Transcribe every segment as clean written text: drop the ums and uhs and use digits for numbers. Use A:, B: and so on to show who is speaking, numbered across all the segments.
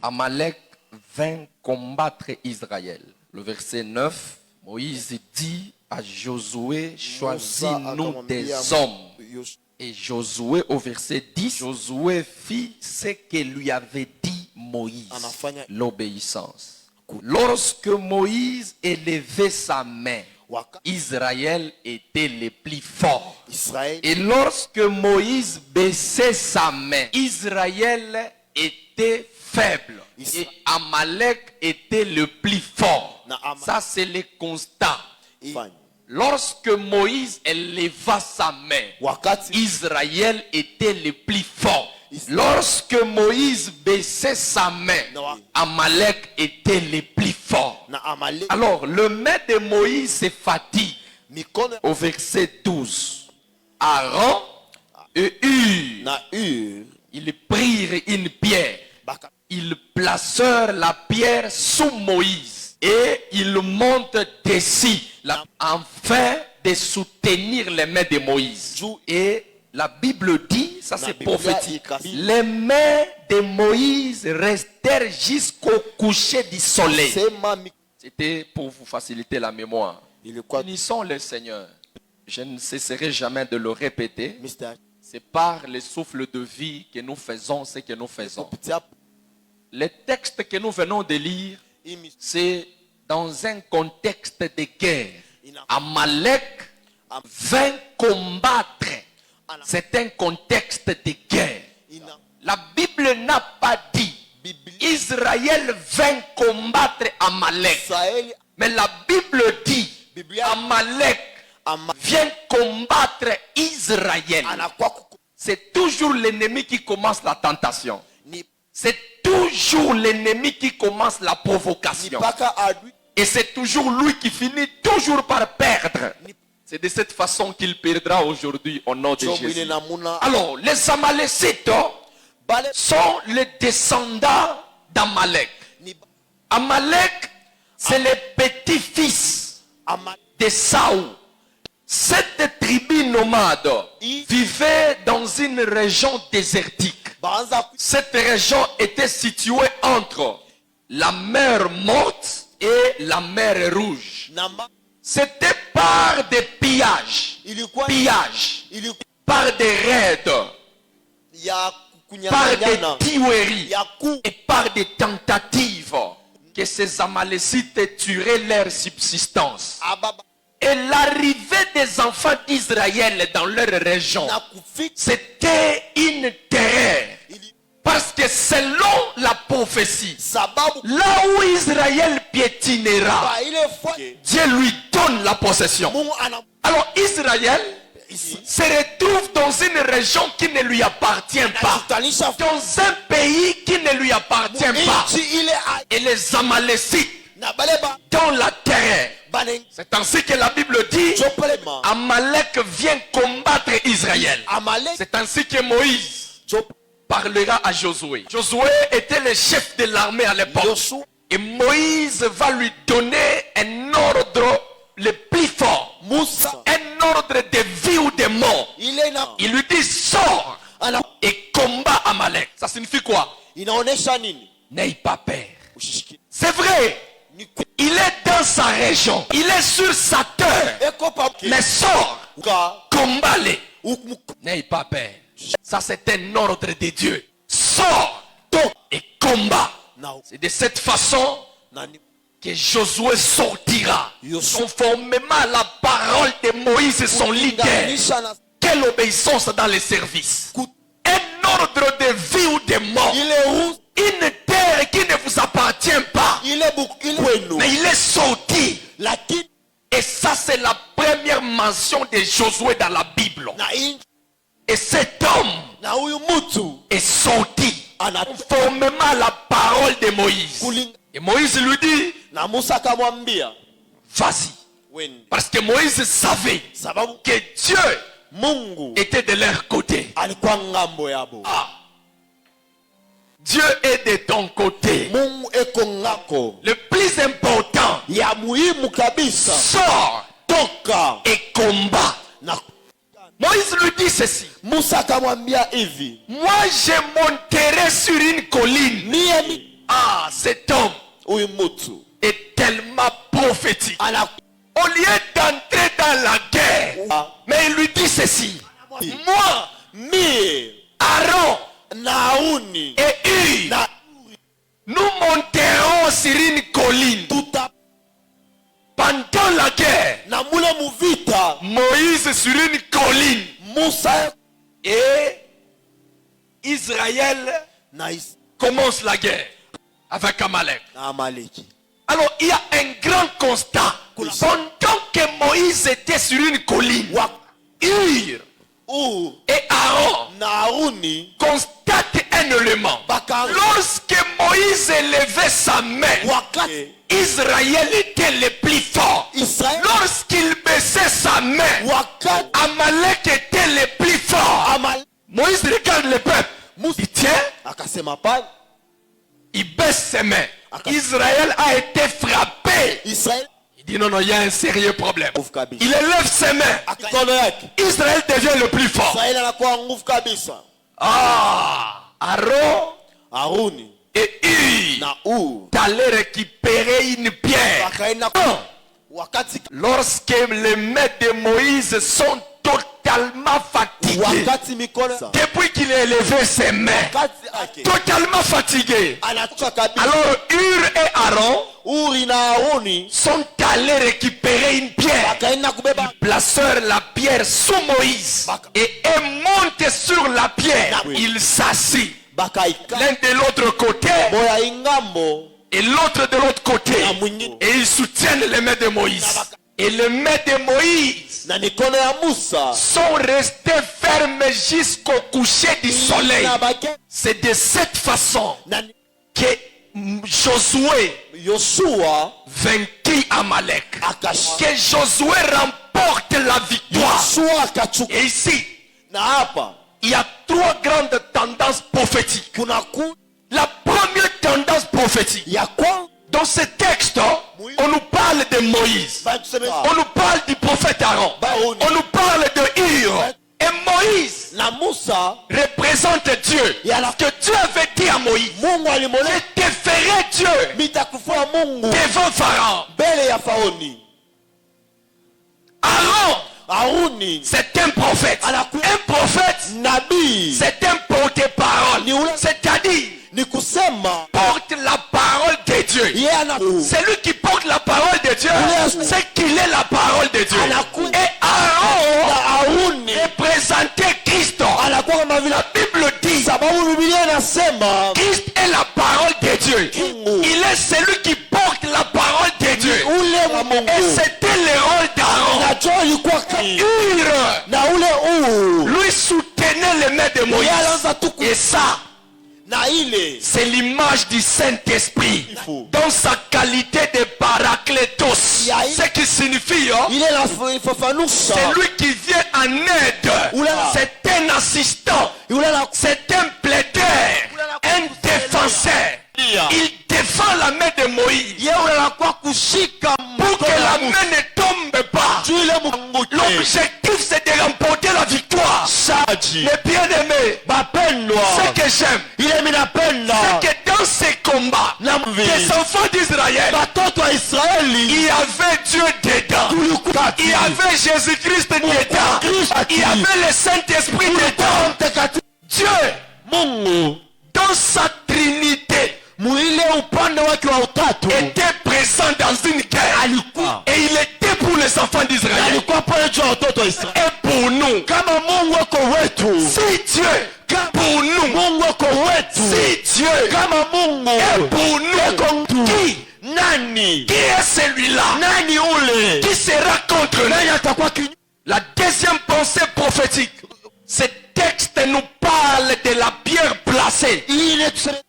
A: Amalek vint combattre Israël. Le verset 9, Moïse dit à Josué, choisis-nous des hommes. Et Josué, au verset 10, Josué fit ce que lui avait dit Moïse, l'obéissance. Lorsque Moïse élevait sa main, Israël était le plus fort. Et lorsque Moïse baissait sa main, Israël était faible. Et Amalek était le plus fort. Ça, c'est le constat. Lorsque Moïse éleva sa main, Israël était le plus fort. Lorsque Moïse baissait sa main, Amalek était le plus fort. Alors, le main de Moïse se fatigue. Au verset 12, Aaron et Hur, ils prirent une pierre. Ils placèrent la pierre sous Moïse et ils montent dessus afin de soutenir les mains de Moïse. Et la Bible dit, ça c'est prophétique, les mains de Moïse restèrent jusqu'au coucher du soleil. C'était pour vous faciliter la mémoire. Bénissons le Seigneur. Je ne cesserai jamais de le répéter. C'est par le souffle de vie que nous faisons ce que nous faisons. Le texte que nous venons de lire, c'est dans un contexte de guerre. Amalek vint combattre. C'est un contexte de guerre. La Bible n'a pas dit Israël vint combattre Amalek. Mais la Bible dit Amalek vient combattre Israël. C'est toujours l'ennemi qui commence la tentation. C'est toujours l'ennemi qui commence la provocation. Et c'est toujours lui qui finit toujours par perdre. C'est de cette façon qu'il perdra aujourd'hui au nom de Jésus. Alors, les Amalécites sont les descendants d'Amalek. Amalek, c'est le petit-fils de Saoul. Cette tribu nomade vivait dans une région désertique. Cette région était située entre la mer Morte et la mer Rouge. C'était par des pillages, par des raids, par des tueries et par des tentatives que ces Amalécites tueraient leur subsistance. Et l'arrivée des enfants d'Israël dans leur région, c'était une terreur. Parce que selon la prophétie, là où Israël piétinera, Dieu lui donne la possession. Alors Israël se retrouve dans une région qui ne lui appartient pas, dans un pays qui ne lui appartient pas. Et les Amalécites dans la terre. C'est ainsi que la Bible dit Amalek vient combattre Israël. C'est ainsi que Moïse parlera à Josué. Josué était le chef de l'armée à l'époque. Et Moïse va lui donner un ordre le plus fort. Un ordre de vie ou de mort. Il lui dit sors et combat Amalek. Ça signifie quoi? N'aie pas peur. C'est vrai. Il est dans sa région. Il est sur sa terre. Mais sors. Combat-les. N'aie pas peur. Ça c'est un ordre de Dieu. Sors et combat. C'est de cette façon que Josué sortira. Conformément à la parole de Moïse, son leader. Quelle obéissance dans les services. Un ordre de vie ou de mort. Une terre qui ne vous appartient pas. Mais il est sorti. Et ça c'est la première mention de Josué dans la Bible. Et cet homme est sorti conformément à la parole de Moïse. Et Moïse lui dit vas-y. Parce que Moïse savait que Dieu était de leur côté. Dieu est de ton côté. Le plus important, sors et combat. Moïse lui dit ceci. Moi je monterai sur une colline Ah, cet homme est tellement prophétique. Au lieu d'entrer dans la guerre, mais il lui dit ceci. Moi, Aaron et Hur, nous monterons sur une colline. Pendant la guerre, Moïse sur une colline. Et Israël commence la guerre avec Amalek. Alors il y a un grand constat. Pendant que Moïse était sur une colline, Hur et Aaron constatent un élément. Lorsque Moïse élevait sa main, Israël était le plus fort. Lorsqu'il baissait sa main, Amalek était le plus fort. Moïse regarde le peuple. Il tient. Il baisse ses mains. Israël a été frappé. Il dit non, il y a un sérieux problème. Il élève ses mains. Israël devient le plus fort. Aaron et Hur d'aller récupérer une pierre. Lorsque les mains de Moïse sont totalement fatiguées, depuis qu'il a élevé ses mains, totalement fatigués, alors Hur et Aaron sont allés récupérer une pierre. Ils placèrent la pierre sous Moïse et montent sur la pierre. Ils s'assit l'un de l'autre côté et l'autre de l'autre côté, et ils soutiennent les mains de Moïse. Et les mains de Moïse sont restées fermes jusqu'au coucher du soleil. C'est de cette façon que Josué vainquit Amalek, que Josué remporte la victoire. Et ici, il y a trois grandes tendances prophétiques. La première tendance prophétique, dans ce texte, on nous parle de Moïse, on nous parle du prophète Aaron, on nous parle de Hur. Et Moïse représente Dieu. Que Dieu avait dit à Moïse, je te ferai Dieu devant Pharaon. Aaron, c'est un prophète. Un prophète, c'est un porte-parole. C'est-à-dire, porte la parole de Dieu. C'est lui qui porte la parole de Dieu. C'est qu'il est la parole de Dieu. Et Aaron représentait Christ. La Bible dit, Christ est la parole de Dieu. Il est celui qui porte la parole de Dieu. Et c'était le rôle d'Aaron. Lui soutenait les mains de Moïse. Et ça, c'est l'image du Saint-Esprit dans sa qualité de paraclétos. Ce qui signifie, c'est lui qui vient en aide. C'est un assistant. C'est un plaideur. Un défenseur. Il défend la main de Moïse pour que la main ne tombe pas. L'objectif, c'est de remporter la victoire. Mais bien aimé, ce que j'aime, c'est que dans ces combats, les enfants d'Israël, il y avait Dieu dedans. Il y avait Jésus-Christ dedans. Il y avait le Saint-Esprit dedans. Dieu, dans sa Trinité, était présent dans une guerre. Et il était pour les enfants d'Israël. Et pour nous, si Dieu pour nous, si Dieu est pour nous, qui est celui-là qui sera contre nous? La deuxième pensée prophétique, ce texte nous parle de la pierre placée.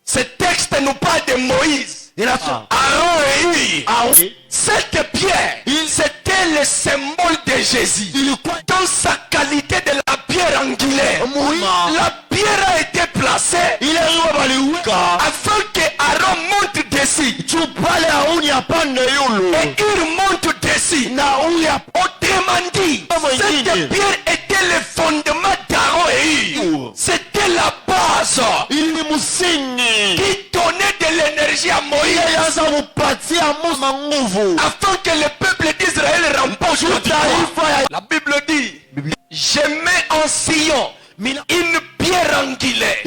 A: Ce texte nous parle de Moïse, Aaron et Hur. Cette pierre, c'était le symbole de Jésus. Dans sa qualité de la pierre angulaire, la pierre a été placée afin que Aaron monte dessus. Et Hur monte dessus. Autrement dit, cette pierre était le fondement d'Aaron et Hur. C'était la base qui donnait de l'énergie à Moïse afin que le peuple d'Israël remporte la victoire. La Bible dit, je mets en Sion une pierre angulaire.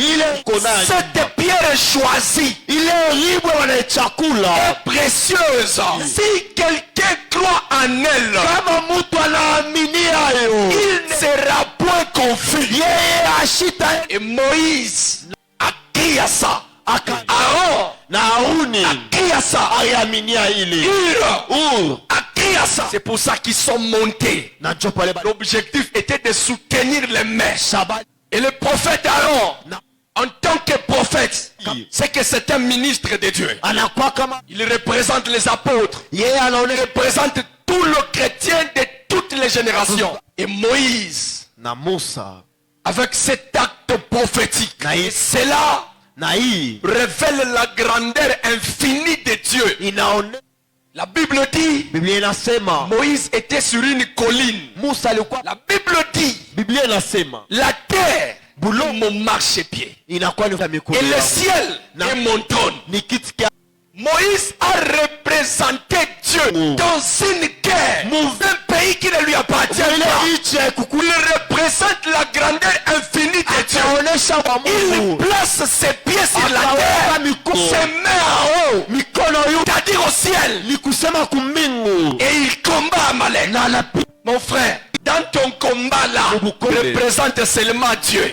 A: Cette pierre choisie est précieuse. Si quelqu'un croit en elle, il ne sera point confus. Et Moïse a crié à ça. Aaron a crié à ça. C'est pour ça qu'ils sont montés. L'objectif était de soutenir les mains. Et le prophète Aaron, en tant que prophète, c'est que c'est un ministre de Dieu. Il représente les apôtres. Il représente tout le chrétien de toutes les générations. Et Moïse, avec cet acte prophétique, cela révèle la grandeur infinie de Dieu. La Bible dit, Moïse était sur une colline. La Bible dit, la terre mon marchepied et le ciel est mon trône. Moïse a représenté Dieu dans une guerre, un pays qui ne lui appartient pas. Il représente la grandeur infinie de Dieu. Il place ses pieds sur la terre, ses mains en haut, c'est-à-dire au ciel, et il combat Amalek. Mon frère, dans ton combat là, représente seulement Dieu.